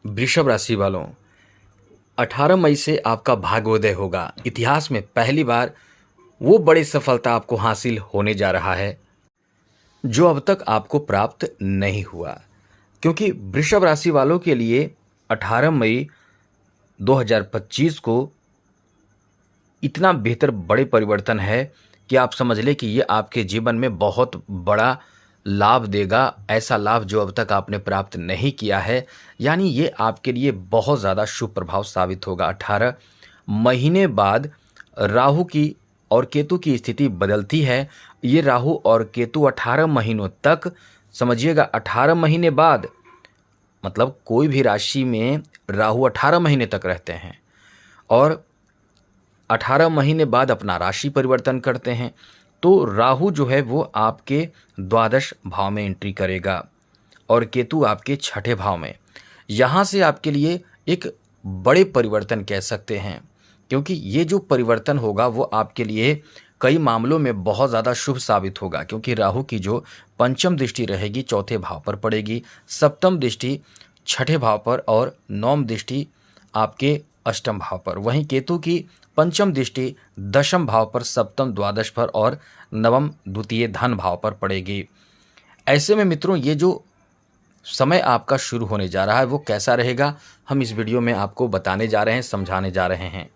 वृषभ राशि वालों, 18 मई से आपका भाग्योदय होगा। इतिहास में पहली बार वो बड़ी सफलता आपको हासिल होने जा रहा है जो अब तक आपको प्राप्त नहीं हुआ। क्योंकि वृषभ राशि वालों के लिए 18 मई 2025 को इतना बेहतर बड़े परिवर्तन है कि आप समझ लें कि ये आपके जीवन में बहुत बड़ा लाभ देगा। ऐसा लाभ जो अब तक आपने प्राप्त नहीं किया है, यानी ये आपके लिए बहुत ज़्यादा शुभ प्रभाव साबित होगा। 18 महीने बाद राहु की और केतु की स्थिति बदलती है। ये राहु और केतु 18 महीनों तक, समझिएगा 18 महीने बाद, मतलब कोई भी राशि में राहु 18 महीने तक रहते हैं और 18 महीने बाद अपना राशि परिवर्तन करते हैं। तो राहु जो है वो आपके द्वादश भाव में एंट्री करेगा और केतु आपके छठे भाव में। यहाँ से आपके लिए एक बड़े परिवर्तन कह सकते हैं, क्योंकि ये जो परिवर्तन होगा वो आपके लिए कई मामलों में बहुत ज़्यादा शुभ साबित होगा। क्योंकि राहु की जो पंचम दृष्टि रहेगी चौथे भाव पर पड़ेगी, सप्तम दृष्टि छठे भाव पर और नवम दृष्टि आपके अष्टम भाव पर। वहीं केतु की पंचम दृष्टि दशम भाव पर, सप्तम द्वादश पर और नवम द्वितीय धन भाव पर पड़ेगी। ऐसे में मित्रों, ये जो समय आपका शुरू होने जा रहा है वो कैसा रहेगा, हम इस वीडियो में आपको बताने जा रहे हैं, समझाने जा रहे हैं।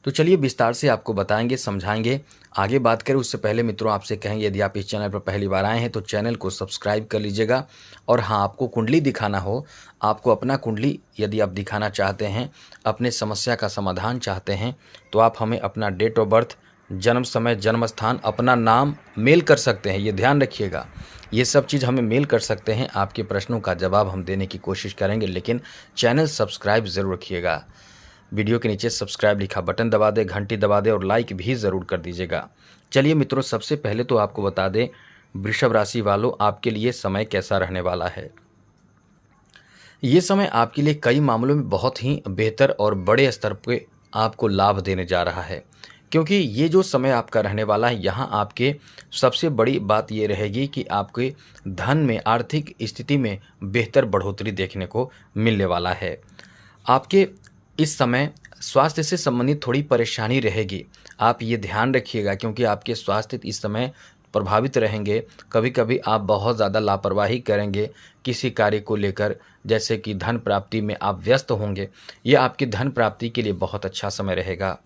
तो चलिए विस्तार से आपको बताएंगे, समझाएंगे। आगे बात करें उससे पहले मित्रों आपसे कहेंगे, यदि आप इस चैनल पर पहली बार आए हैं तो चैनल को सब्सक्राइब कर लीजिएगा। और हाँ, आपको कुंडली दिखाना हो, आपको अपना कुंडली यदि आप दिखाना चाहते हैं, अपने समस्या का समाधान चाहते हैं, तो आप हमें अपना डेट ऑफ बर्थ, जन्म समय, जन्म स्थान, अपना नाम मेल कर सकते हैं। ये ध्यान रखिएगा, ये सब चीज़ हमें मेल कर सकते हैं। आपके प्रश्नों का जवाब हम देने की कोशिश करेंगे, लेकिन चैनल सब्सक्राइब ज़रूर रखिएगा। वीडियो के नीचे सब्सक्राइब लिखा बटन दबा दें, घंटी दबा दें और लाइक भी ज़रूर कर दीजिएगा। चलिए मित्रों, सबसे पहले तो आपको बता दें वृषभ राशि वालों, आपके लिए समय कैसा रहने वाला है। ये समय आपके लिए कई मामलों में बहुत ही बेहतर और बड़े स्तर पे आपको लाभ देने जा रहा है। क्योंकि ये जो समय आपका रहने वाला है, यहाँ आपके सबसे बड़ी बात ये रहेगी कि आपके धन में, आर्थिक स्थिति में बेहतर बढ़ोतरी देखने को मिलने वाला है। आपके इस समय स्वास्थ्य से संबंधित थोड़ी परेशानी रहेगी, आप ये ध्यान रखिएगा। क्योंकि आपके स्वास्थ्य इस समय प्रभावित रहेंगे। कभी कभी आप बहुत ज़्यादा लापरवाही करेंगे किसी कार्य को लेकर, जैसे कि धन प्राप्ति में आप व्यस्त होंगे। ये आपकी धन प्राप्ति के लिए बहुत अच्छा समय रहेगा।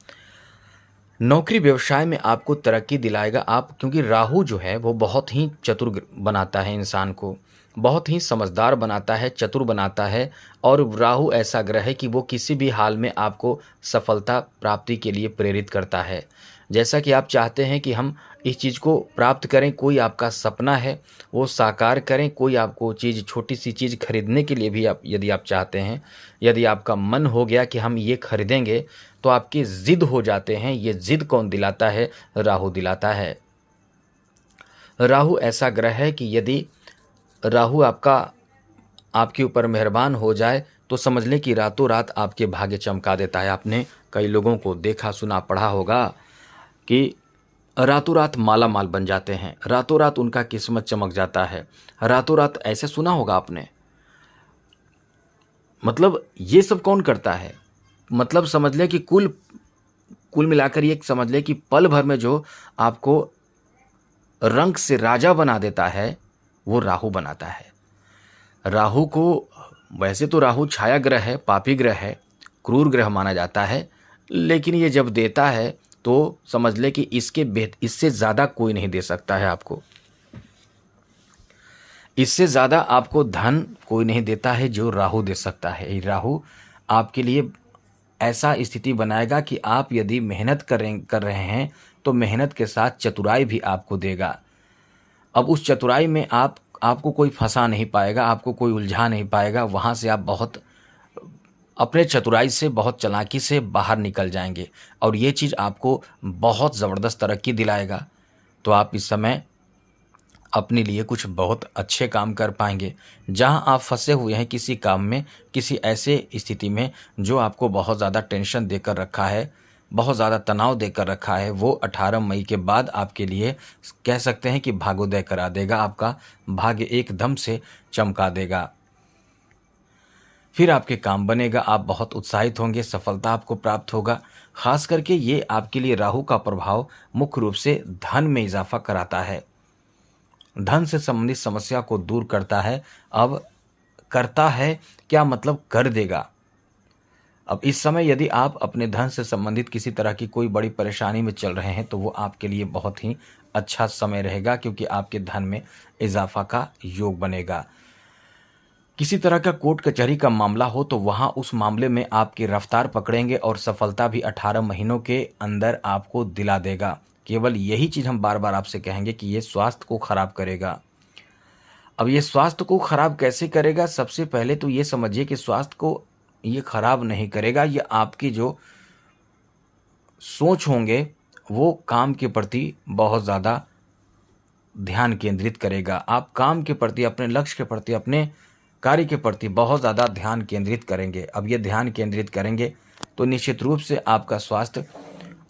नौकरी व्यवसाय में आपको तरक्की दिलाएगा आप, क्योंकि राहु जो है वो बहुत ही चतुर बनाता है इंसान को, बहुत ही समझदार बनाता है, चतुर बनाता है। और राहु ऐसा ग्रह है कि वो किसी भी हाल में आपको सफलता प्राप्ति के लिए प्रेरित करता है। जैसा कि आप चाहते हैं कि हम इस चीज़ को प्राप्त करें, कोई आपका सपना है वो साकार करें, कोई आपको चीज़, छोटी सी चीज़ खरीदने के लिए भी आप यदि आप चाहते हैं, यदि आपका मन हो गया कि हम ये खरीदेंगे, तो आपकी ज़िद हो जाते हैं। ये ज़िद कौन दिलाता है? राहु दिलाता है। राहु ऐसा ग्रह है कि यदि राहु आपके ऊपर मेहरबान हो जाए तो समझ लें कि रातों रात आपके भाग्य चमका देता है। आपने कई लोगों को देखा, सुना, पढ़ा होगा कि रातों रात माला माल बन जाते हैं, रातों रात उनका किस्मत चमक जाता है, रातों रात, ऐसे सुना होगा आपने। मतलब ये सब कौन करता है? मतलब समझ लें कि कुल मिलाकर ये समझ लें कि पल भर में जो आपको रंग से राजा बना देता है वो राहु बनाता है। राहु को, वैसे तो राहु छाया ग्रह है, पापी ग्रह है, क्रूर ग्रह माना जाता है, लेकिन ये जब देता है तो समझ ले कि इससे ज़्यादा कोई नहीं दे सकता है आपको। इससे ज़्यादा आपको धन कोई नहीं देता है जो राहु दे सकता है। राहु आपके लिए ऐसा स्थिति बनाएगा कि आप यदि मेहनत कर रहे हैं तो मेहनत के साथ चतुराई भी आपको देगा। अब उस चतुराई में आपको कोई फंसा नहीं पाएगा, आपको कोई उलझा नहीं पाएगा। वहाँ से आप बहुत अपने चतुराई से, बहुत चालाकी से बाहर निकल जाएंगे और ये चीज़ आपको बहुत ज़बरदस्त तरक्की दिलाएगा। तो आप इस समय अपने लिए कुछ बहुत अच्छे काम कर पाएंगे। जहाँ आप फंसे हुए हैं किसी काम में, किसी ऐसे स्थिति में जो आपको बहुत ज़्यादा टेंशन देकर रखा है, बहुत ज़्यादा तनाव देकर रखा है, वो 18 मई के बाद आपके लिए कह सकते हैं कि भाग्योदय करा देगा। आपका भाग्य एकदम से चमका देगा। फिर आपके काम बनेगा, आप बहुत उत्साहित होंगे, सफलता आपको प्राप्त होगा। खास करके ये आपके लिए राहु का प्रभाव मुख्य रूप से धन में इजाफा कराता है, धन से संबंधित समस्या को दूर करता है। अब करता है क्या मतलब कर देगा। अब इस समय यदि आप अपने धन से संबंधित किसी तरह की कोई बड़ी परेशानी में चल रहे हैं तो वो आपके लिए बहुत ही अच्छा समय रहेगा, क्योंकि आपके धन में इजाफा का योग बनेगा। किसी तरह का कोर्ट कचहरी का मामला हो तो वहाँ उस मामले में आपकी रफ्तार पकड़ेंगे और सफलता भी 18 महीनों के अंदर आपको दिला देगा। केवल यही चीज़ हम बार बार आपसे कहेंगे कि ये स्वास्थ्य को खराब करेगा। अब ये स्वास्थ्य को खराब कैसे करेगा? सबसे पहले तो ये समझिए कि स्वास्थ्य को ये खराब नहीं करेगा, ये आपकी जो सोच होंगे वो काम के प्रति बहुत ज़्यादा ध्यान केंद्रित करेगा। आप काम के प्रति, अपने लक्ष्य के प्रति, अपने कार्य के प्रति बहुत ज़्यादा ध्यान केंद्रित करेंगे। अब ये ध्यान केंद्रित करेंगे तो निश्चित रूप से आपका स्वास्थ्य,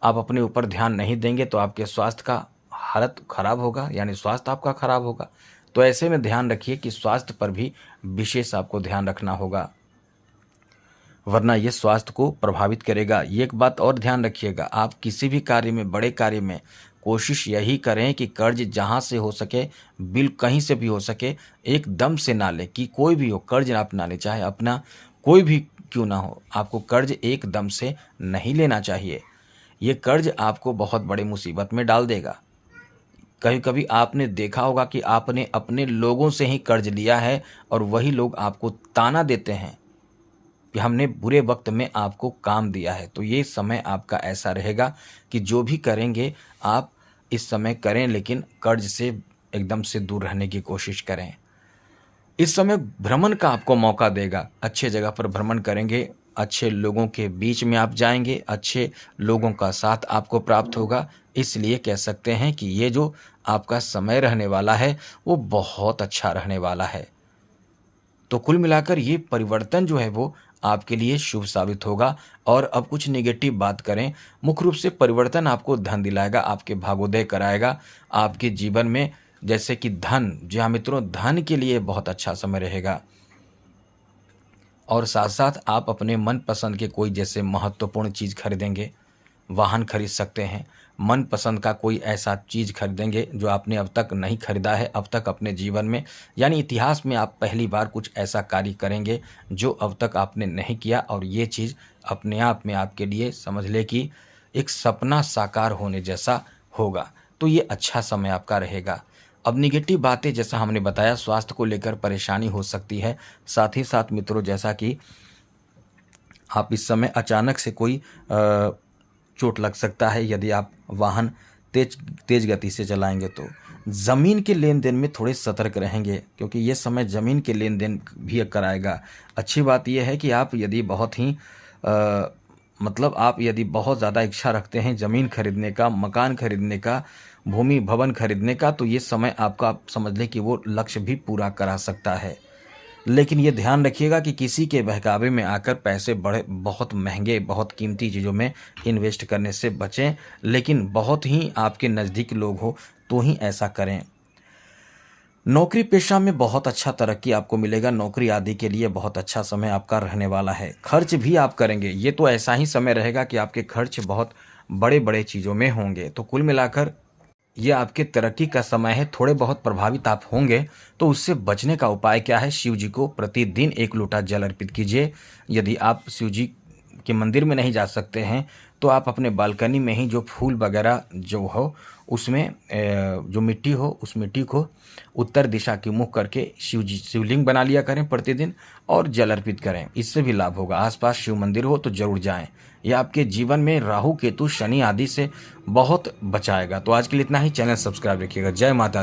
आप अपने ऊपर ध्यान नहीं देंगे तो आपके स्वास्थ्य का हालत खराब होगा, यानी स्वास्थ्य आपका खराब होगा। तो ऐसे में ध्यान रखिए कि स्वास्थ्य पर भी विशेष आपको ध्यान रखना होगा, वरना ये स्वास्थ्य को प्रभावित करेगा। ये एक बात और ध्यान रखिएगा, आप किसी भी कार्य में, बड़े कार्य में कोशिश यही करें कि कर्ज जहाँ से हो सके, बिल कहीं से भी हो सके, एकदम से ना लें। कि कोई भी हो, कर्ज आप ना लें, चाहे अपना कोई भी क्यों ना हो, आपको कर्ज एकदम से नहीं लेना चाहिए। ये कर्ज आपको बहुत बड़ी मुसीबत में डाल देगा। कभी कभी आपने देखा होगा कि आपने अपने लोगों से ही कर्ज लिया है और वही लोग आपको ताना देते हैं कि हमने बुरे वक्त में आपको काम दिया है। तो ये समय आपका ऐसा रहेगा कि जो भी करेंगे आप इस समय करें, लेकिन कर्ज से एकदम से दूर रहने की कोशिश करें। इस समय भ्रमण का आपको मौका देगा, अच्छे जगह पर भ्रमण करेंगे, अच्छे लोगों के बीच में आप जाएंगे, अच्छे लोगों का साथ आपको प्राप्त होगा। इसलिए कह सकते हैं कि ये जो आपका समय रहने वाला है वो बहुत अच्छा रहने वाला है। तो कुल मिलाकर ये परिवर्तन जो है वो आपके लिए शुभ साबित होगा। और अब कुछ नेगेटिव बात करें, मुख्य रूप से परिवर्तन आपको धन दिलाएगा, आपके भाग्योदय कराएगा आपके जीवन में। जैसे कि धन, जी हाँ मित्रों, धन के लिए बहुत अच्छा समय रहेगा। और साथ साथ आप अपने मनपसंद के कोई जैसे महत्वपूर्ण चीज़ खरीदेंगे, वाहन खरीद सकते हैं, मनपसंद का कोई ऐसा चीज़ खरीदेंगे जो आपने अब तक नहीं खरीदा है अब तक अपने जीवन में, यानी इतिहास में आप पहली बार कुछ ऐसा कार्य करेंगे जो अब तक आपने नहीं किया, और ये चीज़ अपने आप में आपके लिए समझ ले कि एक सपना साकार होने जैसा होगा। तो ये अच्छा समय आपका रहेगा। अब निगेटिव बातें, जैसा हमने बताया, स्वास्थ्य को लेकर परेशानी हो सकती है। साथ ही साथ मित्रों, जैसा कि आप इस समय अचानक से कोई चोट लग सकता है यदि आप वाहन तेज गति से चलाएंगे। तो ज़मीन के लेन देन में थोड़े सतर्क रहेंगे, क्योंकि ये समय ज़मीन के लेन देन भी कराएगा। अच्छी बात यह है कि आप यदि बहुत ही आप यदि बहुत ज़्यादा इच्छा रखते हैं ज़मीन खरीदने का, मकान खरीदने का, भूमि भवन खरीदने का, तो ये समय आपका, आप समझ लें कि वो लक्ष्य भी पूरा करा सकता है। लेकिन ये ध्यान रखिएगा कि किसी के बहकावे में आकर पैसे बहुत महंगे, बहुत कीमती चीज़ों में इन्वेस्ट करने से बचें। लेकिन बहुत ही आपके नज़दीक लोग हो तो ही ऐसा करें। नौकरी पेशा में बहुत अच्छा तरक्की आपको मिलेगा, नौकरी आदि के लिए बहुत अच्छा समय आपका रहने वाला है। खर्च भी आप करेंगे, ये तो ऐसा ही समय रहेगा कि आपके खर्च बहुत बड़े बड़े चीज़ों में होंगे। तो कुल मिलाकर ये आपके तरक्की का समय है। थोड़े बहुत प्रभावित आप होंगे, तो उससे बचने का उपाय क्या है? शिव जी को प्रतिदिन 1 लोटा जल अर्पित कीजिए। यदि आप शिव जी के मंदिर में नहीं जा सकते हैं तो आप अपने बालकनी में ही जो फूल वगैरह जो हो उसमें जो मिट्टी हो, उस मिट्टी को उत्तर दिशा की मुख करके शिवलिंग बना लिया करें प्रतिदिन और जल अर्पित करें। इससे भी लाभ होगा। आसपास शिव मंदिर हो तो जरूर जाएं। यह आपके जीवन में राहु, केतु, शनि आदि से बहुत बचाएगा। तो आज के लिए इतना ही। चैनल सब्सक्राइब रखिएगा। जय माता दी।